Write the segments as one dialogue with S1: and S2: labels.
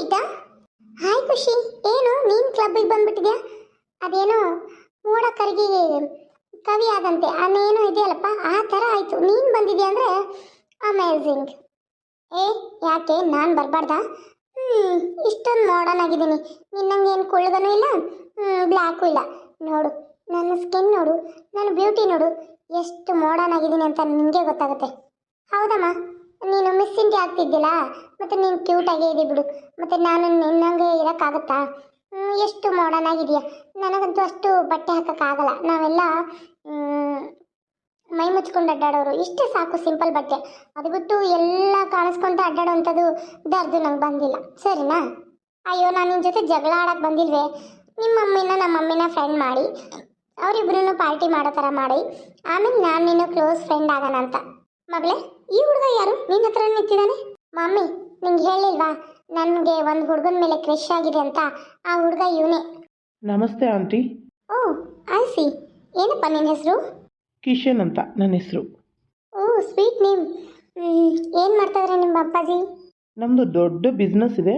S1: Geetha. Hi ಖುಷಿ. ಏನು ನೀನು ಕ್ಲಬ್ಬಿಗೆ ಬಂದ್ಬಿಟ್ಟಿದ್ಯಾ? ಅದೇನೋ ಮೋಡ ಕರಗಿ ಕವಿ ಆದಂತೆ ಅನ್ನೇನೋ ಇದೆಯಲ್ಲಪ್ಪ, ಆ ಥರ ಆಯಿತು. ನೀನು ಬಂದಿದ್ಯಾ ಅಂದರೆ ಅಮೇಝಿಂಗ್. ಏ ಯಾಕೆ ನಾನು ಬರಬಾರ್ದಾ? ಇಷ್ಟೊಂದು ಮಾಡರ್ನ್ ಆಗಿದ್ದೀನಿ. ನಿನ್ನಂಗೆ ಏನು ಕುಳ್ಳಗನೂ ಇಲ್ಲ, ಬ್ಲ್ಯಾಕು ಇಲ್ಲ. ನೋಡು ನನ್ನ ಸ್ಕಿನ್ ನೋಡು, ನನ್ನ ಬ್ಯೂಟಿ ನೋಡು, ಎಷ್ಟು ಮಾಡರ್ನ್ ಆಗಿದ್ದೀನಿ ಅಂತ ನಿನಗೆ ಗೊತ್ತಾಗುತ್ತೆ. ಹೌದಮ್ಮ, ನೀನು ಮಿಸ್ ಇಂಡಿಯಾ ಆಗ್ತಿದ್ದಿಲ್ಲ, ಮತ್ತು ನೀನು ಕ್ಯೂಟಾಗೇ ಇದೆ ಬಿಡು. ಮತ್ತು ನಾನು ನಿನ್ನಂಗೆ ಇರೋಕ್ಕಾಗತ್ತಾ? ಎಷ್ಟು ಮಾಡರ್ನ್ ಆಗಿದೆಯಾ. ನನಗಂತೂ ಅಷ್ಟು ಬಟ್ಟೆ ಹಾಕೋಕ್ಕಾಗಲ್ಲ. ನಾವೆಲ್ಲ ಮೈ ಮುಚ್ಕೊಂಡು ಅಡ್ಡಾಡೋರು, ಇಷ್ಟೇ ಸಾಕು ಸಿಂಪಲ್ ಬಟ್ಟೆ. ಅದು ಬಿಟ್ಟು ಎಲ್ಲ ಕಾಣಿಸ್ಕೊಂತ ಅಡ್ಡಾಡೋವಂಥದ್ದು ದರ್ದು ನಂಗೆ ಬಂದಿಲ್ಲ, ಸರಿನಾ? ಅಯ್ಯೋ, ನಾನು ನಿನ್ನ ಜೊತೆ ಜಗಳ ಆಡೋಕ್ಕೆ ಬಂದಿಲ್ವೇ. ನಿಮ್ಮ ಮಮ್ಮಿನ ನಮ್ಮ ಮಮ್ಮಿನ ಫ್ರೆಂಡ್ ಮಾಡಿ ಅವರಿಬ್ಬರೂ ಪಾರ್ಟಿ ಮಾಡೋ ಥರ ಮಾಡಿ ಆಮೇಲೆ ನಾನು ನೀನು ಕ್ಲೋಸ್ ಫ್ರೆಂಡ್ ಆಗೋಣ ಅಂತ. ಮಗಳೇ, ಈ ಹುಡುಗ ಯಾರು ನಿನ್ನ ಹತ್ರ ನಿಂತಿದ್ದಾನೆ? ಮಮ್ಮಿ ನಿಂಗೆ ಹೇಳಿಲ್ವಾ ನನಗೆ ಒಂದು ಹುಡುಗನ ಮೇಲೆ ಕ್ರಶ್ ಆಗಿದೆ ಅಂತ? ಆ ಹುಡುಗ ಇವನೇ.
S2: ನಮಸ್ತೆ ಆಂಟಿ.
S1: O I C. ಏನಪ್ಪ ನಿನ್ನ ಹೆಸರು?
S2: ಕಿಶನ್ ಅಂತ ನನ್ನ ಹೆಸರು.
S1: ಓ ಸ್ವೀಟ್ ನೇಮ್. ಏನು ಮಾಡ್ತಾಯಿದ್ರೆ ನಿಮ್ಮ ಅಪ್ಪಾಜಿ?
S2: ನಮ್ಮದು ದೊಡ್ಡ ಬಿಸ್ನೆಸ್ ಇದೆ,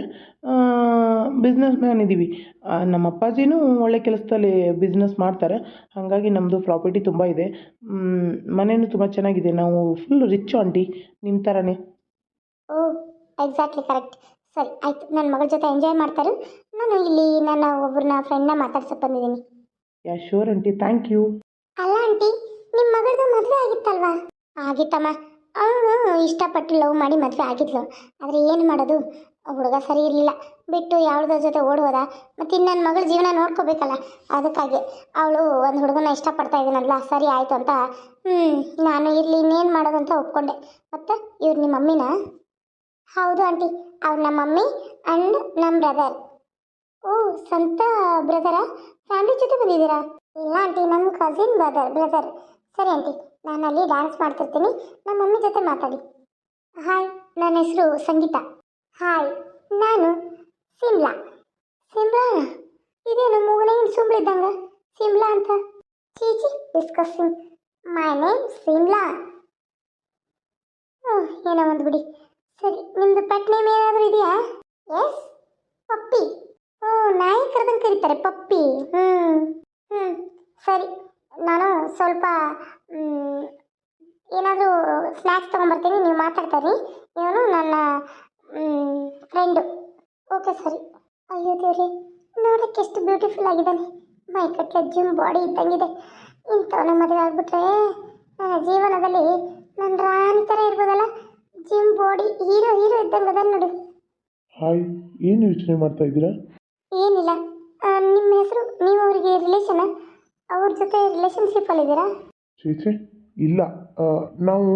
S2: ಬಿಸ್ನೆಸ್ ಮ್ಯಾನ್ ಇದ್ದೀವಿ. ನಮ್ಮ ಅಪ್ಪಾಜಿನೂ ಒಳ್ಳೆ ಕೆಲಸದಲ್ಲಿ ಬಿಸ್ನೆಸ್ ಮಾಡ್ತಾರೆ, ಹಾಗಾಗಿ ನಮ್ಮದು ಪ್ರಾಪರ್ಟಿ ತುಂಬ ಇದೆ, ಮನೆಯೂ ತುಂಬ ಚೆನ್ನಾಗಿದೆ. ನಾವು ಫುಲ್ ರಿಚ್ ಆಂಟಿ, ನಿಮ್ಮ ಥರನೇ.
S1: ಓ ಎಕ್ಸಾಕ್ಟ್ಲಿ ಕರೆಕ್ಟ್. ಸರಿ ಆಯಿತು, ನನ್ನ ಮಗಳ ಜೊತೆ ಎಂಜಾಯ್ ಮಾಡ್ತಾರೆ. ನಾನು ಇಲ್ಲಿ ನನ್ನ ಒಬ್ಬರನ್ನ ಫ್ರೆಂಡ್ನ ಮಾತಾಡ್ಸಕ್ಕೆ ಬಂದಿದ್ದೀನಿ.
S2: Yeah sure aunty, thank you.
S1: ಅಲ್ಲ ಆಂಟಿ, ನಿಮ್ಮ ಮಗಳದ್ದು ಮದುವೆ ಆಗಿತ್ತಲ್ವಾ? ಆಗಿತ್ತಮ್ಮ. ಅವಳು ಇಷ್ಟಪಟ್ಟು ಲವ್ ಮಾಡಿ ಮದುವೆ ಆಗಿದ್ಲು. ಆದರೆ ಏನು ಮಾಡೋದು, ಹುಡುಗ ಸರಿ ಇರಲಿಲ್ಲ, ಬಿಟ್ಟು ಯಾವ್ದ್ರ ಜೊತೆ ಓಡೋದ. ಮತ್ತು ಇನ್ನು ನನ್ನ ಮಗಳ ಜೀವನ ನೋಡ್ಕೋಬೇಕಲ್ಲ, ಅದಕ್ಕಾಗಿ ಅವಳು ಒಂದು ಹುಡುಗನ ಇಷ್ಟಪಡ್ತಾ ಇದ್ದೀನಲ್ಲ, ಸರಿ ಆಯಿತು ಅಂತ ನಾನು ಇರಲಿ ಇನ್ನೇನು ಮಾಡೋದು ಅಂತ ಒಪ್ಕೊಂಡೆ. ಮತ್ತು ಇವ್ರು ನಿಮ್ಮ ಮಮ್ಮಿನಾ? ಹೌದು ಆಂಟಿ, ಅವ್ರು ನಮ್ಮ ಮಮ್ಮಿ ಆ್ಯಂಡ್ ನಮ್ಮ ಬ್ರದರ್. ಓ ಸ್ವಂತ ಬ್ರದರಾ? ಫ್ಯಾಮಿಲಿ ಜೊತೆ ಬಂದಿದ್ದೀರಾ? ಇಲ್ಲ ಆಂಟಿ, ನಮ್ಮ ಕಸಿನ್ ಬ್ರದರ್. ಸರಿ ಆಂಟಿ, ನಾನು ಅಲ್ಲಿ ಡ್ಯಾನ್ಸ್ ಮಾಡ್ತಿರ್ತೀನಿ, ನಮ್ಮ ಮಮ್ಮಿ ಜೊತೆ ಮಾತಾಡಿ. ಹಾಯ್, ನನ್ನ ಹೆಸರು ಸಂಗೀತ. ಹಾಯ್, ನಾನು ಸಿಮ್ಲಾ. ಸಿಮ್ಲಾ? ಇದೇನು ಮೂಗನೇ ಸುಂಬ್ಳಿದ್ದಂಗೆ ಸಿಮ್ಲಾ ಅಂತ? ಚೀಚಿ, ಡಿಸ್ಕಸ್ಸಿಂಗ್. My name Simla. ಏನೋ ಒಂದು ಬಿಡಿ. ಸರಿ, ನಿಮ್ಮದು ಪೆಟ್ ನೇಮ್ ಏನಾದರೂ ಇದೆಯಾ? ಎಸ್, ಪಪ್ಪಿ. ಓ, ನಾಯಿ ಕರೆದಂಗೆ ಕರೀತಾರೆ ಪಪ್ಪಿ. ಸರಿ, ನಾನು ಸ್ವಲ್ಪ ಏನಾದರೂ ಸ್ನ್ಯಾಕ್ಸ್ ತೊಗೊಂಬರ್ತೀನಿ, ನೀವು ಮಾತಾಡ್ತಾರಿ. ಇವನು ನನ್ನ ಫ್ರೆಂಡು. ಓಕೆ ಸರಿ. ಅಯ್ಯೋ ದೇವ್ರಿ, ನೋಡೋಕ್ಕೆ ಎಷ್ಟು ಬ್ಯೂಟಿಫುಲ್ ಆಗಿದ್ದಾನೆ. ಮೈ ಕಟ್ಲೆ ಜಿಮ್ ಬಾಡಿ ಇದ್ದಂಗಿದೆ. ಇಂಥವನ್ನ ಮದುವೆ ಆಗಿಬಿಟ್ರೆ ನನ್ನ ಜೀವನದಲ್ಲಿ ನನ್ನ ರಾಣಿ ಥರ ಇರ್ಬೋದಲ್ಲ. ಜಿಮ್ ಬಾಡಿ ಹೀರೋ ಇದ್ದಂಗೆ ಅದ ನೋಡಿ.
S3: ಹಾಯ್, ಏನು ಯೋಚನೆ ಮಾಡ್ತಾ ಇದ್ದೀರಾ?
S1: ಏನಿಲ್ಲ. ನಿಮ್ಮ ಹೆಸರು? ನೀವು ಅವರಿಗೆ ರಿಲೇಷನಾ? ಅವ್ರ ಜೊತೆ ರಿಲೇಷನ್ಶಿಪ್ಪಲ್ಲಿದ್ದೀರಾ?
S3: ಚೇಚೆ ಇಲ್ಲ, ನಾವು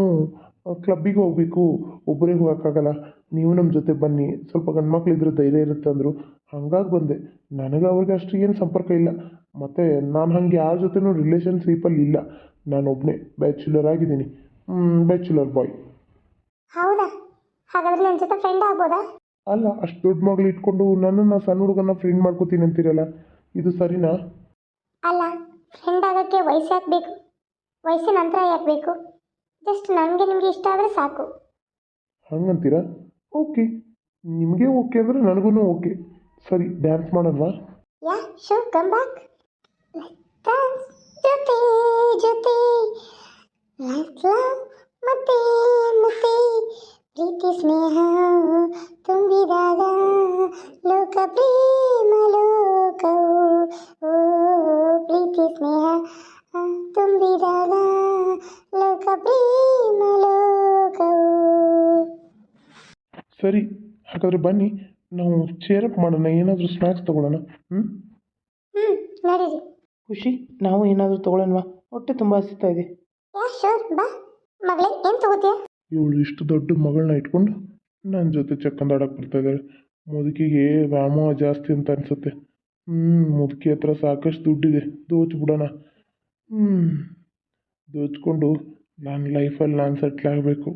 S3: ಕ್ಲಬ್ಬಿಗೆ ಹೋಗಬೇಕು, ಒಬ್ಬರೇ ಹೋಗೋಕ್ಕಾಗಲ್ಲ, ನೀವು ನಮ್ಮ ಜೊತೆ ಬನ್ನಿ, ಸ್ವಲ್ಪ ಗಂಡ್ಮಕ್ಳಿದ್ರೆ ಧೈರ್ಯ ಇರುತ್ತೆ ಅಂದರು, ಹಂಗಾಗಿ ಬಂದೆ. ನನಗೆ ಅವ್ರಿಗೆ ಅಷ್ಟು ಏನು ಸಂಪರ್ಕ ಇಲ್ಲ, ಮತ್ತು ನಾನು ಹಾಗೆ ಯಾರ ಜೊತೆನೂ ರಿಲೇಷನ್ಶಿಪ್ಪಲ್ಲಿ ಇಲ್ಲ. ನಾನೊಬ್ಬನೇ ಬ್ಯಾಚುಲರ್ ಆಗಿದ್ದೀನಿ, ಬ್ಯಾಚುಲರ್ ಬಾಯ್.
S1: ಹೌದಾ? ಹಾಗಾದ್ರೆ ನನ್ನ ಜೊತೆ ಫ್ರೆಂಡ್ ಆಗ್ಬೋದಾ?
S3: ಅಲ್ಲ, ಅಷ್ಟು ದೊಡ್ಡ ಮಗಳು ಇಟ್ಕೊಂಡು ನನ್ನನ್ನು ಸಣ್ಣ ಹುಡುಗನ ಫ್ರೆಂಡ್ ಮಾಡ್ಕೋತೀನಿ ಅಂತೀರಲ್ಲ, ಇದು ಸರಿನಾ?
S1: ಅಲ್ಲ, ಫ್ರೆಂಡ್ ಆಗೋಕ್ಕೆ ವಯಸ್ಸು ಯಾಕೆ ಬೇಕು? ವಯಸ್ಸಿನ ನಂತರ ಯಾಕೆ ಬೇಕು? ಜಸ್ಟ್ ನನಗೆ ನಿಮಗೆ ಇಷ್ಟ ಆದರೆ ಸಾಕು.
S3: ಹಂಗಂತೀರಾ? ಓಕೆ, ನಿಮಗೆ ಓಕೆ ಅಂದರೆ ನನಗೂ ಓಕೆ. ಸರಿ, ಡ್ಯಾನ್ಸ್ ಮಾಡೋಣವಾ?
S1: ಯಾ ಶೋ, ಕಮ್ ಬ್ಯಾಕ್. ಡ್ಯಾನ್ಸ್ ಜೊತೆ ಜೊತೆ ಲೈಫ್ ಲವ್ ಮತ್ತೆ ಮತ್ತೆ ಪ್ರೀತಿ ಸ್ನೇಹ ತುಂಬಿದಾಗ ಲೋಕ ಪ್ರೇಮ ಲೋಕವು. ಓ ಪ್ರೀತಿ ಸ್ನೇಹ ತುಂಬಿದಾಗ ಲೋಕ ಪ್ರೇಮ ಲೋಕವು.
S3: ಸರಿ, ಹಾಗಾದರೆ ಬನ್ನಿ, ನಾವು ಚೇರಪ್ ಮಾಡೋಣ, ಏನಾದರೂ ಸ್ನ್ಯಾಕ್ಸ್ ತೊಗೊಳ್ಳೋಣ.
S1: ನಡೀರಿ.
S2: ಖುಷಿ, ನಾವು ಏನಾದರೂ ತೊಗೊಳ್ಳೋಣವಾ? ಹೊಟ್ಟೆ ತುಂಬ ಹಸಿತಾ ಇದೆ.
S1: ಯಾ ಶೋರ್, ಬಾ. ಮಗಳೇ, ಏನು ತಗೋತೀಯ?
S3: ಇವಳು ಇಷ್ಟು ದೊಡ್ಡ ಮಗಳನ್ನ ಇಟ್ಕೊಂಡು ನನ್ನ ಜೊತೆ ಚಕ್ಕಂದಾಡಕ್ಕೆ ಬರ್ತಾ ಇದ್ದಾಳೆ. ಮುದುಕಿಗೆ ವ್ಯಾಮೋಹ ಜಾಸ್ತಿ ಅಂತ ಅನಿಸುತ್ತೆ. ಮುದುಕಿ ಹತ್ರ ಸಾಕಷ್ಟು ದುಡ್ಡಿದೆ, ದೋಚ್ಬಿಡೋಣ. ದೋಚ್ಕೊಂಡು ನನ್ನ ಲೈಫಲ್ಲಿ ನಾನು ಸೆಟ್ಲ್ ಆಗಬೇಕು.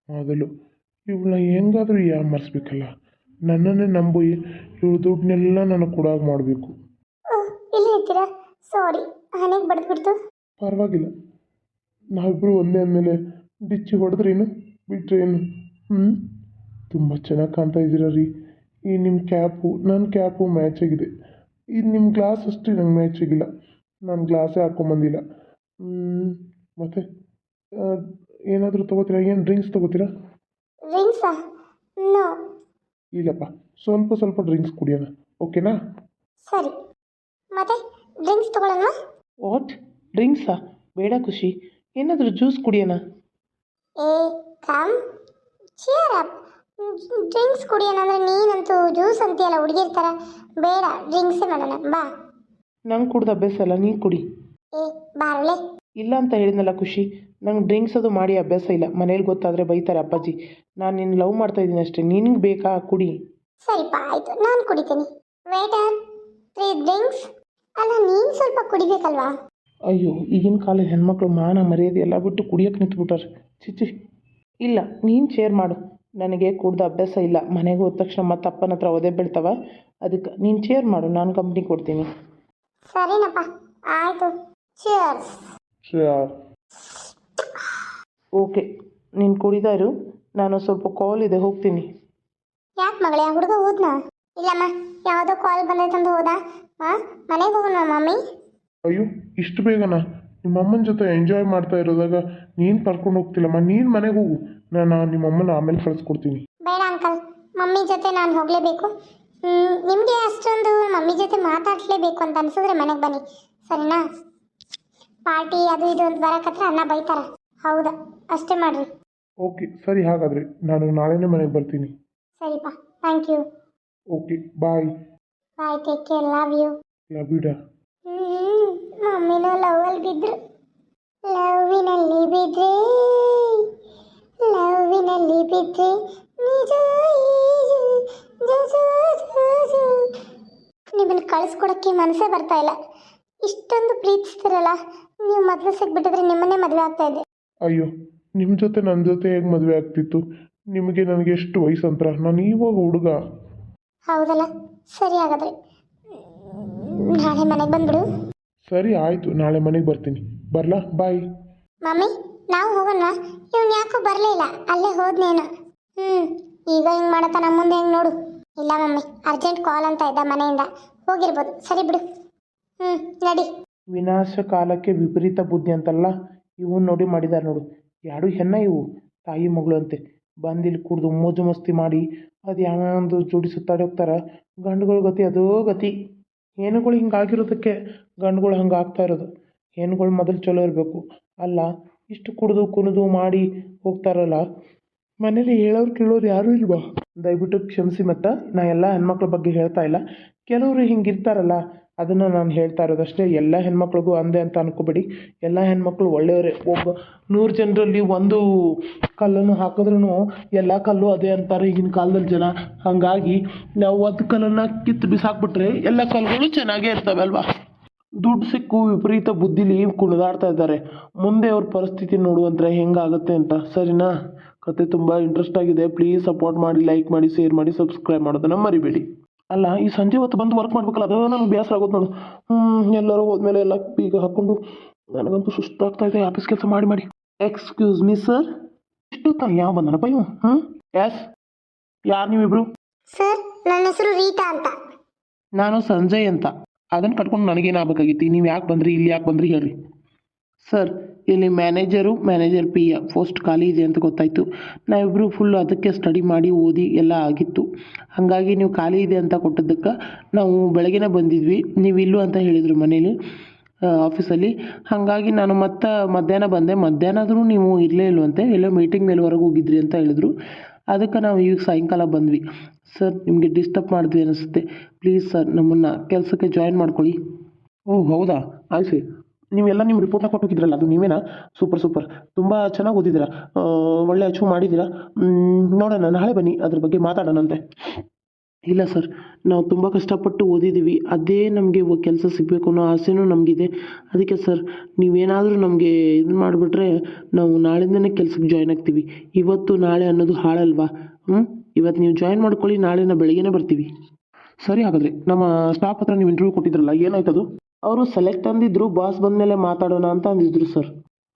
S3: ಮೊದಲು ಇವಳನ್ನ ಹೆಂಗಾದರೂ ಯಾಮರ್ಸ್ಬೇಕಲ್ಲ. ನನ್ನನ್ನೇ ನಂಬು ಇವಳು ದುಡ್ಡನ್ನೆಲ್ಲ ನನಗೆ ಕೊಡಾಗ ಮಾಡಬೇಕು.
S1: ಇಲ್ಲಿ ಇರ್ತೀರಾ? ಸಾರಿ, ಹಣೆಗೆ ಬಡ್ದುಬಿಡ್ತು.
S3: ಪರವಾಗಿಲ್ಲ, ನಾವಿಬ್ಬರು ಒಂದೇ ಅಂದಮೇಲೆ ಡಿಚ್ಚಿ ಹೊಡೆದ್ರೇನು ಬಿಟ್ರೇನು? ತುಂಬ ಚೆನ್ನಾಗಿ ಕಾಣ್ತಾ ಇದ್ದೀರ ರೀ. ಈ ನಿಮ್ಮ ಕ್ಯಾಪು ನನ್ನ ಕ್ಯಾಪು ಮ್ಯಾಚ್ ಆಗಿದೆ. ಇದು ನಿಮ್ಮ ಗ್ಲಾಸ್ ಅಷ್ಟೇ ನಂಗೆ ಮ್ಯಾಚ್ ಆಗಿಲ್ಲ. ನಾನು ಗ್ಲಾಸೇ ಹಾಕ್ಕೊಂಬಂದಿಲ್ಲ. ಮತ್ತು ಏನಾದರೂ ತೊಗೋತೀರಾ? ಏನು ಡ್ರಿಂಕ್ಸ್ ತೊಗೋತೀರಾ?
S1: ಡ್ರಿಂಕ್ಸಾ? ನೋ.
S3: ಇಲ್ಲಪ್ಪ, ಸ್ವಲ್ಪ ಸ್ವಲ್ಪ ಡ್ರಿಂಕ್ಸ್ ಕುಡಿಯೋಣ, ಓಕೆನಾ?
S1: ಸರಿ. ಮತ್ತೆ ಡ್ರಿಂಕ್ಸ್ ತಗೊಳ್ಳೋಣ?
S2: ವಾಟ್, ಡ್ರಿಂಕ್ಸಾ? ಬೇಡ ಖುಷಿ, ಏನಾದರೂ ಜ್ಯೂಸ್ ಕುಡಿಯೋಣ.
S1: ಏ ಕಮ್, ಚಿಯರ್ ಅಪ್. ಡ್ರಿಂಕ್ಸ್ ಕುಡಿಯೋಣ ಅಂದರೆ ನೀನಂತೂ ಜ್ಯೂಸ್ ಅಂತೀಯಲ್ಲ ಹುಡುಗಿರ್ ಥರ. ಬೇಡ, ಡ್ರಿಂಕ್ಸೇ ಮಾಡೋಣ ಬಾ.
S2: ನಂಗೆ ಕುಡ್ದು ಅಭ್ಯಾಸ ಅಲ್ಲ, ನೀ ಕುಡಿ.
S1: ಏ ಬಾರಳೆ.
S2: ಇಲ್ಲ ಅಂತ ಹೇಳಿದ್ನಲ್ಲ ಖುಷಿ, ನಂಗೆ ಡ್ರಿಂಕ್ಸ್ ಅದು ಮಾಡಿ ಅಭ್ಯಾಸ ಇಲ್ಲ. ಮನೇಲಿ ಗೊತ್ತಾದರೆ ಬೈತಾರೆ ಅಪ್ಪಾಜಿ. ನಾನು ನಿನ್ನ ಲವ್ ಮಾಡ್ತಾ ಇದ್ದೀನಿ ಅಷ್ಟೇ, ನಿನಗೆ ಬೇಕಾ ಕುಡಿ.
S1: ಸರಿಪ್ಪ ಆಯಿತು, ನಾನು ಕುಡಿತೀನಿ. Waiter, 3 drinks. ಅಲ್ಲ ನೀನು ಸ್ವಲ್ಪ ಕುಡಿಬೇಕಲ್ವಾ?
S2: ಅಯ್ಯೋ, ಈಗಿನ ಕಾಲದ ಹೆಣ್ಮಕ್ಳು ಮಾನ ಮರ್ಯಾದೆ ಎಲ್ಲ ಬಿಟ್ಟು ಕುಡಿಯೋಕೆ ನಿಂತ್ಬಿಟ್ಟಾರೆ. ಚಿಚ್ಚಿ. ಇಲ್ಲ, ನೀನು ಶೇರ್ ಮಾಡು, ನನಗೆ ಕುಡ್ದು ಅಭ್ಯಾಸ ಇಲ್ಲ. ಮನೆಗೆ ಹೋದ ತಕ್ಷಣ ಮತ್ತೆ ಅಪ್ಪನ ಹತ್ರ ಒದೆ ಬೀಳ್ತಾವ. ಅದಕ್ಕೆ ನೀನು ಶೇರ್ ಮಾಡು, ನಾನು ಕಂಪ್ನಿ ಕೊಡ್ತೀನಿ.
S1: ಸರಿನಪ್ಪ, ಆಯಿತು. ಚಿಯರ್ಸ್.
S3: ಶ್ರೇಯರ್.
S2: ಓಕೆ, ನೀನು ಕುಡಿತಾ ಇರು, ನಾನು ಸ್ವಲ್ಪ ಕಾಲ್ ಇದೆ, ಹೋಗ್ತೀನಿ.
S1: ಯಾಕೆ ಮಗಳೇ, ಆ ಹುಡುಗ ಹೋದ್ನಾ? ಇಲ್ಲಮ್ಮ, ಯಾವುದೋ ಕಾಲ್ ಬಂದೈತಂದು ಹೋದ. ಹಾಂ, ಮನೆಗೆ ಹೋಗೋಣ ಮಮ್ಮಿ.
S3: ಅಯ್ಯೋ, ಇಷ್ಟು ಬೇಗನಾ? ನಿಮ್ಮ ಅಮ್ಮನ ಜೊತೆ ಎಂಜಾಯ್ ಮಾಡ್ತಾ ಇರೋದಾಗ ನೀನು ಕರ್ಕೊಂಡು ಹೋಗ್ತಿಲ್ಲಮ್ಮ. ನೀನು ಮನೆಗೆ ಹೋಗು, ನಾನು ನಿಮ್ಮ ಅಮ್ಮನ ಆಮೇಲೆ ಕಳಿಸ್ಕೊಡ್ತೀನಿ.
S1: ಬೇಡ ಅಂಕಲ್, ಮಮ್ಮಿ ಜೊತೆ ನಾನು ಹೋಗಲೇಬೇಕು. ನಿಮಗೆ ಅಷ್ಟೊಂದು ಮಮ್ಮಿ ಜೊತೆ ಮಾತಾಡಲೇಬೇಕು ಅಂತ ಅನಿಸಿದ್ರೆ ಮನೆಗೆ ಬನ್ನಿ, ಸರಿನಾ? ಪಾರ್ಟಿ ಅದು ಇದು ಅಂತ ಬರಕತ್ರ ಅನ್ನ ಬೈತಾರ. ಹೌದಾ, ಅಷ್ಟೇ ಮಾಡಿರಿ.
S3: ಓಕೆ ಸರಿ, ಹಾಗಾದರೆ ನಾನು ನಾಳೆನೇ ಮನೆಗೆ ಬರ್ತೀನಿ.
S1: ಸರಿಪಾ, thank you.
S3: Okay bye.
S1: Bye, take care, love you.
S3: Love you ಡಾ.
S1: ಮಮ್ಮಿನೂ ಲವ್ವಲ್ಲಿ ಬಿದ್ರು. ಲವ್ವಿನಲ್ಲಿ ಬಿದ್ರೆ, ಲವ್ವಿನಲ್ಲಿ ಬಿದ್ರೆ ನಿಜ ನಿಮ್ಮನ್ನು ಕಳಿಸ್ಕೊಡೋಕ್ಕೆ ಮನಸ್ಸೇ ಬರ್ತಾ ಇಲ್ಲ. ಇಷ್ಟೊಂದು ಪ್ರೀತಿಸ್ತಿರಲ್ಲ, ನೀವು ಮೊದಲು ಸಿಕ್ಬಿಟ್ಟಿದ್ರೆ ನಿಮ್ಮನ್ನೇ ಮದುವೆ ಆಗ್ತಾ ಇದ್ದೆ.
S3: ಅಯ್ಯೋ, ನಿಮ್ಮ ಜೊತೆ ನನ್ನ ಜೊತೆ ಹೇಗೆ ಮದುವೆ ಆಗ್ತಿತ್ತು? ನಿಮಗೆ ನನಗೆ ಎಷ್ಟು ವಯಸ್ಸಂತರ? ನಾನು ಇವಾಗ ಹುಡುಗ.
S1: ಹೌದಲ್ಲ, ಸರಿ ಹಾಗಾದ್ರೆ ನಾಳೆ ಮನೆಗೆ ಬಂದ್ಬಿಡು.
S3: ಸರಿ ಆಯಿತು, ನಾಳೆ ಮನೆಗೆ ಬರ್ತೀನಿ. ಬರಲಾ? ಬಾಯ್.
S1: ಮಮ್ಮಿ, ನಾವು ಹೋಗೋಣ. ಇವ್ನು ಯಾಕೋ ಬರಲೇ ಇಲ್ಲ, ಅಲ್ಲೇ ಹೋದ್ನೇನು. ಈಗ ಹಿಂಗೆ ಮಾಡತ್ತ ನಮ್ಮ ಮುಂದೆ ಹೆಂಗೆ ನೋಡು. ಇಲ್ಲ ಮಮ್ಮಿ, ಅರ್ಜೆಂಟ್ ಕಾಲ್ ಅಂತ ಇದ್ದ ಮನೆಯಿಂದ, ಹೋಗಿರ್ಬೋದು. ಸರಿ ಬಿಡು. ನಡಿ.
S2: ವಿನಾಶ ಕಾಲಕ್ಕೆ ವಿಪರೀತ ಬುದ್ಧಿ ಅಂತಲ್ಲ, ಇವು ನೋಡಿ ಮಾಡಿದ್ದಾರೆ ನೋಡು. ಎರಡು ಹೆಣ್ಣ ಇವು, ತಾಯಿ ಮಗಳು ಅಂತೆ. ಬಂದಿಲ್ಲಿ ಕುಡ್ದು ಮೋಜು ಮಸ್ತಿ ಮಾಡಿ ಅದು ಯಾವೊಂದು ಜೋಡಿ ಸುತ್ತಾಡಿ ಹೋಗ್ತಾರೆ. ಗಂಡುಗಳ ಗತಿ ಅದೋ ಗತಿ. ಹೆಣ್ಣುಗಳು ಹಿಂಗಾಗಿರೋದಕ್ಕೆ ಗಂಡುಗಳು ಹಂಗೆ ಆಗ್ತಾ ಇರೋದು. ಹೆಣ್ಣುಗಳು ಮೊದಲು ಚಲೋ ಇರಬೇಕು ಅಲ್ಲ, ಇಷ್ಟು ಕುಡಿದು ಕುಣಿದು ಮಾಡಿ ಹೋಗ್ತಾರಲ್ಲ. ಮನೇಲಿ ಹೇಳೋರು ಕೇಳೋರು ಯಾರೂ ಇಲ್ವಾ? ದಯವಿಟ್ಟು ಕ್ಷಮಿಸಿ. ಮತ್ತು ನಾ ಎಲ್ಲ ಹೆಣ್ಮಕ್ಳ ಬಗ್ಗೆ ಹೇಳ್ತಾ ಇಲ್ಲ, ಕೆಲವರು ಹಿಂಗಿರ್ತಾರಲ್ಲ ಅದನ್ನು ನಾನು ಹೇಳ್ತಾ ಇರೋದಷ್ಟೇ. ಎಲ್ಲ ಹೆಣ್ಮಕ್ಳಿಗೂ ಅಂದೆ ಅಂತ ಅನ್ಕೋಬೇಡಿ. ಎಲ್ಲ ಹೆಣ್ಮಕ್ಳು ಒಳ್ಳೆಯವರೇ. ಒಬ್ಬ 100 ಜನರಲ್ಲಿ ಒಂದು ಕಲ್ಲನ್ನು ಹಾಕಿದ್ರೂ ಎಲ್ಲ ಕಲ್ಲು ಅದೇ ಅಂತಾರೆ ಈಗಿನ ಕಾಲದಲ್ಲಿ ಜನ. ಹಾಗಾಗಿ ನಾವು ಒಂದು ಕಲ್ಲನ್ನು ಕಿತ್ತು ಬಿಸಾಕ್ಬಿಟ್ರೆ ಎಲ್ಲ ಕಲ್ಲುಗಳು ಚೆನ್ನಾಗೇ ಇರ್ತವೆ ಅಲ್ವಾ? ದುಡ್ಡು ಸಿಕ್ಕು ವಿಪರೀತ ಬುದ್ಧಿಲಿ ಕುಣಿದಾಡ್ತಾ ಇದ್ದಾರೆ. ಮುಂದೆ ಅವ್ರ ಪರಿಸ್ಥಿತಿ ನೋಡುವಂದ್ರೆ ಹೆಂಗಾಗುತ್ತೆ ಅಂತ. ಸರಿನಾ? ಕತೆ ತುಂಬ ಇಂಟ್ರೆಸ್ಟ್ ಆಗಿದೆ. ಪ್ಲೀಸ್ ಸಪೋರ್ಟ್ ಮಾಡಿ, ಲೈಕ್ ಮಾಡಿ, ಶೇರ್ ಮಾಡಿ, ಸಬ್ಸ್ಕ್ರೈಬ್ ಮಾಡೋದನ್ನು ಮರಿಬೇಡಿ. ಅಲ್ಲ, ಈ ಸಂಜೆ ಹೊತ್ತು ಬಂದು ವರ್ಕ್ ಮಾಡ್ಬೇಕಲ್ಲ, ಅದು ನನಗೆ ಬೇಸರ ಆಗೋದು ನೋಡು. ಎಲ್ಲರೂ ಹೋದ್ಮೇಲೆ ಎಲ್ಲ ಬೀಗ ಹಾಕ್ಕೊಂಡು ನನಗಂತೂ ಸುಸ್ತಾಗ್ತಾ ಇದೆ ಆಫೀಸ್ ಕೆಲಸ ಮಾಡಿ ಮಾಡಿ. ಎಕ್ಸ್ಕ್ಯೂಸ್ ಮೀ ಸರ್, ಇಷ್ಟು ತಾನು ಯಾವ ಬಂದನಪ್ಪ ಇವು? ಎಸ್, ಯಾರು ನೀವಿಬ್ರು?
S1: ಸರ್, ನನ್ನ ಹೆಸರು ರೀಟಾ ಅಂತ.
S2: ನಾನು ಸಂಜಯ್ ಅಂತ. ಅದನ್ನು ಕಟ್ಕೊಂಡು ನನಗೇನಾಗಬೇಕಾಗಿತ್ತು? ನೀವು ಯಾಕೆ ಬಂದ್ರಿ, ಇಲ್ಲಿ ಯಾಕೆ ಬಂದ್ರಿ ಹೇಳ್ರಿ. ಸರ್, ಇಲ್ಲಿ ಮ್ಯಾನೇಜರ್ ಪಿಯ ಪೋಸ್ಟ್ ಖಾಲಿ ಇದೆ ಅಂತ ಗೊತ್ತಾಯಿತು. ನಾವಿಬ್ಬರು ಫುಲ್ ಅದಕ್ಕೆ ಸ್ಟಡಿ ಮಾಡಿ ಓದಿ ಎಲ್ಲ ಆಗಿತ್ತು. ಹಾಗಾಗಿ ನೀವು ಖಾಲಿ ಇದೆ ಅಂತ ಕೊಟ್ಟಿದ್ದಕ್ಕೆ ನಾವು ಬೆಳಗ್ಗೆನೇ ಬಂದಿದ್ವಿ. ನೀವು ಇಲ್ಲೂ ಅಂತ ಹೇಳಿದರು ಮನೇಲಿ, ಆಫೀಸಲ್ಲಿ. ಹಾಗಾಗಿ ನಾನು ಮತ್ತೆ ಮಧ್ಯಾಹ್ನ ಬಂದೆ. ಮಧ್ಯಾಹ್ನ ಆದರೂ ನೀವು ಇರಲೇ ಇಲ್ವಂತೆ, ಎಲ್ಲೋ ಮೀಟಿಂಗ್ ಮೇಲೆ ಹೊರಗೆ ಹೋಗಿದ್ರಿ ಅಂತ ಹೇಳಿದ್ರು. ಅದಕ್ಕೆ ನಾವು ಈಗ ಸಾಯಂಕಾಲ ಬಂದ್ವಿ. ಸರ್, ನಿಮಗೆ ಡಿಸ್ಟರ್ಬ್ ಮಾಡಿದ್ವಿ ಅನಿಸುತ್ತೆ. ಪ್ಲೀಸ್ ಸರ್, ನಮ್ಮನ್ನು ಕೆಲಸಕ್ಕೆ ಜಾಯಿನ್ ಮಾಡ್ಕೊಳ್ಳಿ. ಓಹ್ ಹೌದಾ, ಆಯ್ತು. ನೀವೆಲ್ಲ ನಿಮ್ಮ ರಿಪೋರ್ಟ್ನ ಕೊಟ್ಟು ಹೋಗಿದ್ರಲ್ಲ, ಅದು ನೀವೇನಾ? ಸೂಪರ್, ತುಂಬ ಚೆನ್ನಾಗಿ ಓದಿದ್ದೀರಾ, ಒಳ್ಳೆ ಅಚೀವ್ ಮಾಡಿದ್ದೀರಾ. ನೋಡೋಣ, ನಾಳೆ ಬನ್ನಿ, ಅದ್ರ ಬಗ್ಗೆ ಮಾತಾಡೋಣಂತೆ. ಇಲ್ಲ ಸರ್, ನಾವು ತುಂಬ ಕಷ್ಟಪಟ್ಟು ಓದಿದ್ದೀವಿ. ಅದೇ ನಮಗೆ ಕೆಲಸ ಸಿಗಬೇಕು ಅನ್ನೋ ಆಸೆನೂ ನಮಗಿದೆ. ಅದಕ್ಕೆ ಸರ್, ನೀವೇನಾದರೂ ನಮಗೆ ಇದು ಮಾಡಿಬಿಟ್ರೆ ನಾವು ನಾಳೆಯಿಂದನೇ ಕೆಲ್ಸಕ್ಕೆ ಜಾಯ್ನ್ ಆಗ್ತೀವಿ. ಇವತ್ತು ನಾಳೆ ಅನ್ನೋದು ಹಾಳಲ್ವಾ? ಇವತ್ತು ನೀವು ಜಾಯ್ನ್ ಮಾಡ್ಕೊಳ್ಳಿ, ನಾಳೆ ನಾವು ಬೆಳಗ್ಗೆನೇ ಬರ್ತೀವಿ. ಸರಿ, ಹಾಗಾದರೆ ನಮ್ಮ ಸ್ಟಾಫ್ ಹತ್ರ ನೀವು ಇಂಟರ್ವ್ಯೂ ಕೊಟ್ಟಿದ್ರಲ್ಲ, ಏನಾಯ್ತದು? ಅವರು ಸೆಲೆಕ್ಟ್ ಅಂದಿದ್ರು, ಬಾಸ್ ಬಂದಮೇಲೆ ಮಾತಾಡೋಣ ಅಂತ ಅಂದಿದ್ರು ಸರ್.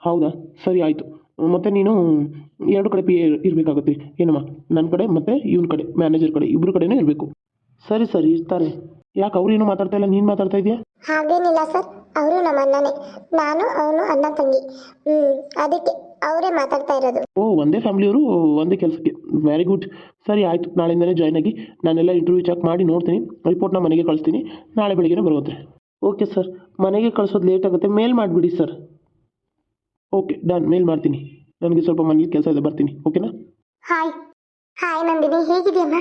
S2: ಹೌದಾ? ಸರಿ ಆಯಿತು. ಮತ್ತು ನೀನು ಎರಡು ಕಡೆ ಪಿ ಎ ಇರಬೇಕಾಗುತ್ತೆ ಏನಮ್ಮ, ನನ್ನ ಕಡೆ ಮತ್ತು ಇವನ ಕಡೆ ಮ್ಯಾನೇಜರ್ ಕಡೆ ಇಬ್ಬರು ಕಡೆನೂ ಇರಬೇಕು. ಸರಿ ಸರಿ ಇರ್ತಾರೆ. ಯಾಕೆ ಅವ್ರೇನು ಮಾತಾಡ್ತಾ ಇಲ್ಲ, ನೀನು ಮಾತಾಡ್ತಾ ಇದೆಯಾ?
S1: ಹಾಗೇನಿಲ್ಲ ಸರ್, ಅವರು ನಮ್ಮ ಅಣ್ಣನೇ, ನಾನು ಅವನು ಅಣ್ಣ ತಂಗಿ. ಅದಕ್ಕೆ ಅವರೇ ಮಾತಾಡ್ತಾ ಇರೋದು.
S2: ಓ, ಒಂದೇ ಫ್ಯಾಮಿಲಿಯವರು ಒಂದೇ ಕೆಲಸಕ್ಕೆ. Very good. ಸರಿ ಆಯಿತು, ನಾಳೆಯಿಂದಲೇ ಜಾಯ್ನ್ ಆಗಿ ನಾನೆಲ್ಲ ಇಂಟರ್ವ್ಯೂ ಚೆಕ್ ಮಾಡಿ ನೋಡ್ತೀನಿ, ರಿಪೋರ್ಟ್ನ ಮನೆಗೆ ಕಳಿಸ್ತೀನಿ, ನಾಳೆ ಬೆಳಿಗ್ಗೆ ಬರುತ್ತೆ. ಓಕೆ ಸರ್, ಮನೆಗೆ ಕಳಿಸೋದು ಲೇಟ್ ಆಗುತ್ತೆ, ಮೇಲ್ ಮಾಡಿಬಿಡಿ ಸರ್. ಓಕೆ ಡನ್, ಮೇಲ್ ಮಾಡ್ತೀನಿ. ನನಗೆ ಸ್ವಲ್ಪ ಮನೇಲಿ ಕೆಲಸ ಇದೆ, ಬರ್ತೀನಿ. ಓಕೆನಾ?
S1: ಹಾಯ್ ಹಾಯ್ ನಂದಿನಿ, ಹೇಗಿದೆಯಮ್ಮ?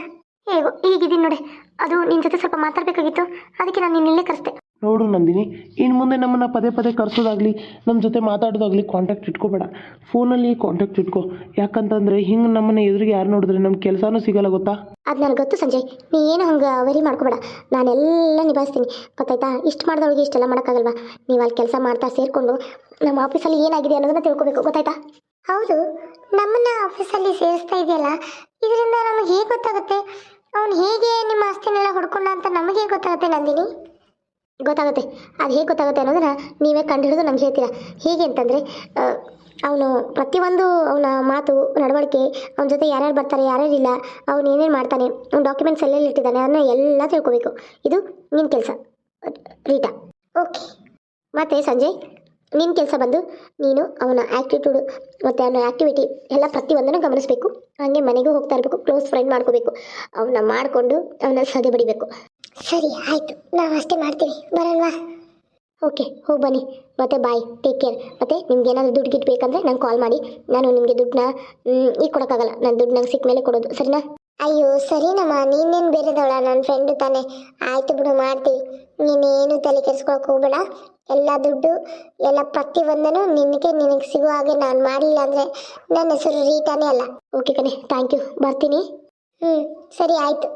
S1: ಹೀಗಿದ್ದೀನಿ ನೋಡಿ. ಅದು ನಿನ್ನ ಜೊತೆ ಸ್ವಲ್ಪ ಮಾತಾಡಬೇಕಾಗಿತ್ತು, ಅದಕ್ಕೆ ನಾನು ನಿನ್ನೆಲ್ಲೇ ಕರೆಸ್ದೆ.
S2: ನೋಡು ನಂದಿನಿ, ಇನ್ನು ಮುಂದೆ ನಮ್ಮನ್ನು ಪದೇ ಪದೇ ಕರೆಸೋದಾಗಲಿ ನಮ್ಮ ಜೊತೆ ಮಾತಾಡೋದಾಗಲಿ ಕಾಂಟ್ಯಾಕ್ಟ್ ಇಟ್ಕೋಬೇಡ. ಫೋನಲ್ಲಿ ಕಾಂಟ್ಯಾಕ್ಟ್ ಇಟ್ಕೋ. ಯಾಕಂತಂದರೆ ಹಿಂಗೆ ನಮ್ಮನ್ನು ಎದುರಿಗೆ ಯಾರು ನೋಡಿದ್ರೆ ನಮ್ಮ ಕೆಲಸನೂ ಸಿಗಲ್ಲ, ಗೊತ್ತಾ?
S1: ಅದು ನನಗೆ ಗೊತ್ತು ಸಂಜಯ್, ನೀ ಏನು ಹಂಗೆ ವರಿ ಮಾಡ್ಕೋಬೇಡ, ನಾನೆಲ್ಲ ನಿಭಾಯಿಸ್ತೀನಿ, ಗೊತ್ತಾಯ್ತಾ? ಇಷ್ಟು ಮಾಡಿದವಳಿಗೆ ಇಷ್ಟೆಲ್ಲ ಮಾಡೋಕ್ಕಾಗಲ್ವಾ? ನೀವು ಅಲ್ಲಿ ಕೆಲಸ ಮಾಡ್ತಾ ಸೇರಿಕೊಂಡು ನಮ್ಮ ಆಫೀಸಲ್ಲಿ ಏನಾಗಿದೆ ಅನ್ನೋದನ್ನ ತಿಳ್ಕೊಬೇಕು, ಗೊತ್ತಾಯ್ತಾ? ಹೌದು, ನಮ್ಮನ್ನ ಆಫೀಸಲ್ಲಿ ಸೇರಿಸ್ತಾ ಇದೆಯಲ್ಲ, ಇದರಿಂದ ನಮಗೆ ಹೇಗೆ ಗೊತ್ತಾಗುತ್ತೆ ಅವನು ಹೇಗೆ ನಿಮ್ಮ ಆಸ್ತಿನೆಲ್ಲ ಹೊಡ್ಕೊಂಡ ಅಂತ? ನಮಗೆ ಹೇಗೆ ಗೊತ್ತಾಗುತ್ತೆ ನಂದಿನಿ? ಗೊತ್ತಾಗುತ್ತೆ. ಅದು ಹೇಗೆ ಗೊತ್ತಾಗುತ್ತೆ ಅನ್ನೋದನ್ನ ನೀವೇ ಕಂಡುಹಿಡಿದು ನಮ್ಗೆ ಹೇಳ್ತೀರಾ. ಹೇಗೆ ಅಂತಂದರೆ, ಅವನು ಪ್ರತಿಯೊಂದು ಅವನ ಮಾತು ನಡವಳಿಕೆ, ಅವನ ಜೊತೆ ಯಾರ್ಯಾರು ಬರ್ತಾರೆ ಯಾರ್ಯಾರು ಇಲ್ಲ, ಅವನು ಏನೇನು ಮಾಡ್ತಾನೆ, ಅವ್ನ ಡಾಕ್ಯುಮೆಂಟ್ಸ್ ಎಲ್ಲೆಲ್ಲಿ ಇಟ್ಟಿದ್ದಾನೆ ಅದನ್ನ ಎಲ್ಲ ತಿಳ್ಕೊಬೇಕು. ಇದು ನಿನ್ನ ಕೆಲಸ ರೀಟಾ. ಓಕೆ. ಮತ್ತು ಸಂಜಯ್, ನಿನ್ನ ಕೆಲಸ ಬಂದು ನೀನು ಅವನ ಆ್ಯಕ್ಟಿಟ್ಯೂಡು ಮತ್ತು ಅವನ ಆ್ಯಕ್ಟಿವಿಟಿ ಎಲ್ಲ ಪ್ರತಿಯೊಂದನ್ನು ಗಮನಿಸಬೇಕು. ಹಾಗೆ ಮನೆಗೂ ಹೋಗ್ತಾ ಇರಬೇಕು, ಕ್ಲೋಸ್ ಫ್ರೆಂಡ್ ಮಾಡ್ಕೋಬೇಕು, ಅವನ್ನ ಮಾಡಿಕೊಂಡು ಅವನ ಸದೆ ಬಡಿಬೇಕು. ಸರಿ ಆಯಿತು, ನಾವು ಅಷ್ಟೇ ಮಾಡ್ತೀವಿ, ಬರೋಣವಾ? ಓಕೆ, ಹೋಗಿ ಬನ್ನಿ. ಮತ್ತೆ ಬಾಯ್, ಟೇಕ್ ಕೇರ್. ಮತ್ತು ನಿಮ್ಗೆ ಏನಾದರೂ ದುಡ್ಡು ಗಿಟ್ಟು ಬೇಕಂದರೆ ನಂಗೆ ಕಾಲ್ ಮಾಡಿ, ನಾನು ನಿಮಗೆ ದುಡ್ಡನ್ನ ಈಗ ಕೊಡೋಕ್ಕಾಗಲ್ಲ, ನಾನು ದುಡ್ಡು ನಂಗೆ ಸಿಕ್ಕ ಮೇಲೆ ಕೊಡೋದು, ಸರಿನಾ? ಅಯ್ಯೋ ಸರಿನಮ್ಮ, ನೀನೇನು ಬೇರೆದವಳ, ನನ್ನ ಫ್ರೆಂಡು ತಾನೆ. ಆಯಿತು ಬಿಡು, ಮಾಡ್ತೀವಿ. ನೀನೇನು ತಲೆ ಕೆಡಿಸ್ಕೊಳಕ್ಕೆ ಹೋಗಬೇಡ. ಎಲ್ಲ ದುಡ್ಡು ಎಲ್ಲ ಪ್ರತಿಯೊಂದನ್ನು ನಿನಗೆ ಸಿಗೋ ಹಾಗೆ ನಾನು ಮಾಡಲಿಲ್ಲ ಅಂದರೆ ನನ್ನ ಹೆಸರು ರೀಟಾನೇ ಅಲ್ಲ. ಓಕೆ ಕಣೆ, ಥ್ಯಾಂಕ್ ಯು, ಬರ್ತೀನಿ. ಸರಿ ಆಯಿತು.